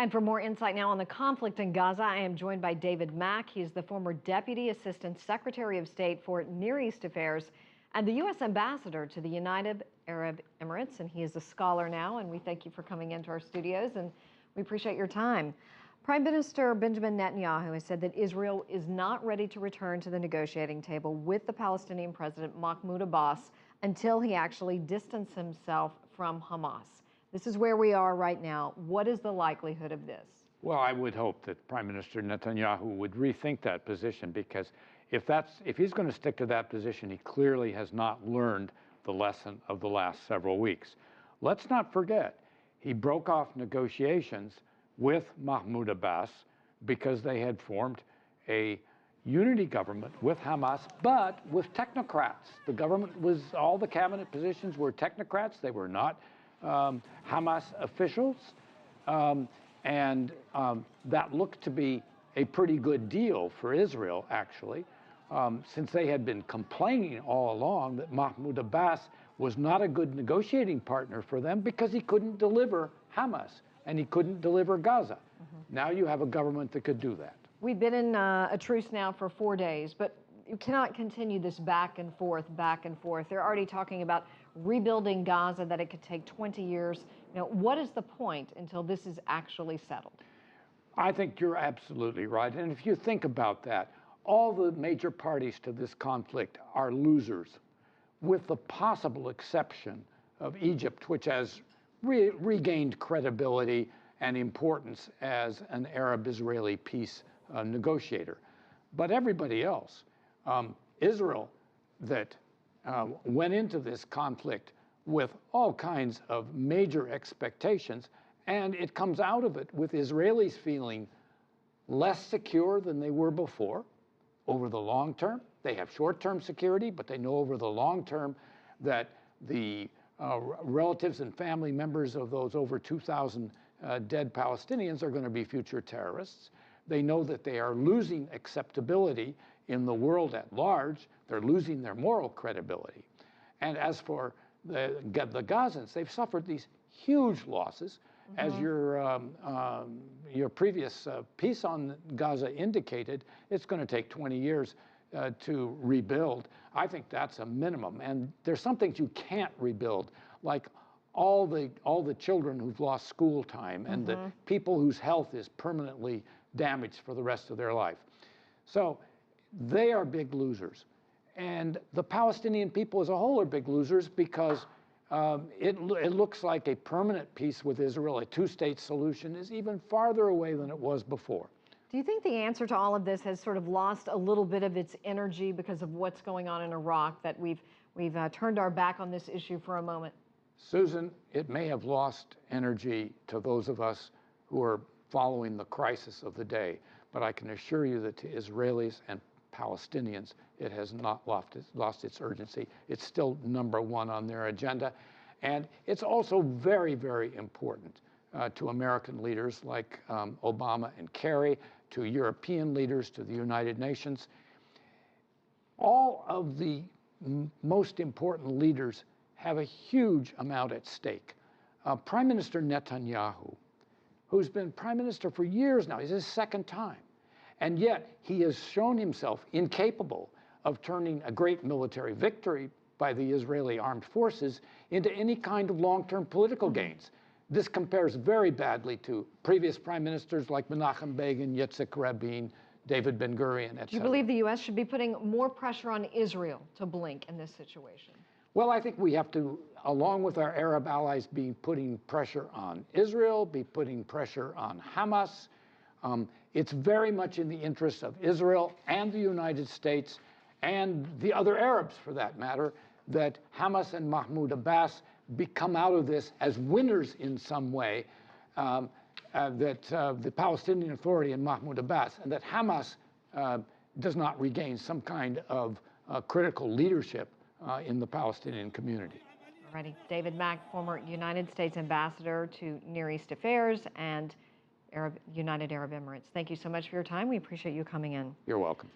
And for more insight now on the conflict in Gaza, I am joined by David Mack. He's the former Deputy Assistant Secretary of State for Near East Affairs and the U.S. Ambassador to the United Arab Emirates. And he is a scholar now, and we thank you for coming into our studios, and we appreciate your time. Prime Minister Benjamin Netanyahu has said that Israel is not ready to return to the negotiating table with the Palestinian President Mahmoud Abbas until he actually distances himself from Hamas. This is where we are right now. What is the likelihood of this? Well, I would hope that Prime Minister Netanyahu would rethink that position, because if he's going to stick to that position, he clearly has not learned the lesson of the last several weeks. Let's not forget, he broke off negotiations with Mahmoud Abbas because they had formed a unity government with Hamas, but with technocrats. The government was, all the cabinet positions were technocrats. They were not Hamas officials, and that looked to be a pretty good deal for Israel, actually, since they had been complaining all along that Mahmoud Abbas was not a good negotiating partner for them because he couldn't deliver Hamas and he couldn't deliver Gaza. Now you have a government that could do that. We've been in a truce now for 4 days, but you cannot continue this back and forth, back and forth. They're already talking about rebuilding Gaza, that it could take 20 years. Now, what is the point until this is actually settled? I think you're absolutely right. And if you think about that, all the major parties to this conflict are losers, with the possible exception of Egypt, which has regained credibility and importance as an Arab-Israeli peace negotiator. But everybody else, Israel, that went into this conflict with all kinds of major expectations, and it comes out of it with Israelis feeling less secure than they were before over the long term. They have short-term security, but they know over the long term that the relatives and family members of those over 2,000 dead Palestinians are going to be future terrorists. They know that they are losing acceptability in the world at large. They're losing their moral credibility. And as for the Gazans, they've suffered these huge losses. As your previous piece on Gaza indicated, it's going to take 20 years to rebuild. I think that's a minimum. And there's some things you can't rebuild, like all the children who've lost school time and the people whose health is permanently damaged for the rest of their life. So they are big losers. And the Palestinian people as a whole are big losers, because it looks like a permanent peace with Israel, a two-state solution, is even farther away than it was before. Do you think the answer to all of this has sort of lost a little bit of its energy because of what's going on in Iraq, that we've turned our back on this issue for a moment? Susan, it may have lost energy to those of us who are following the crisis of the day, but I can assure you that to Israelis and Palestinians, it has not lost its urgency. It's still #1 on their agenda. And it's also very, very important to American leaders like Obama and Kerry, to European leaders, to the United Nations. All of the most important leaders have a huge amount at stake. Prime Minister Netanyahu, who's been prime minister for years now, it's his second time, and yet he has shown himself incapable of turning a great military victory by the Israeli armed forces into any kind of long-term political gains. This compares very badly to previous prime ministers like Menachem Begin, Yitzhak Rabin, David Ben-Gurion, etc. Do you believe the U.S. should be putting more pressure on Israel to blink in this situation? Well, I think we have to, along with our Arab allies, be putting pressure on Israel, be putting pressure on Hamas. It's very much in the interests of Israel and the United States and the other Arabs, for that matter, that Hamas and Mahmoud Abbas come out of this as winners in some way, that the Palestinian Authority and Mahmoud Abbas, and that Hamas does not regain some kind of critical leadership in the Palestinian community. Alrighty. David Mack, former United States Ambassador to Near East Affairs and United Arab Emirates. Thank you so much for your time. We appreciate you coming in. You're welcome.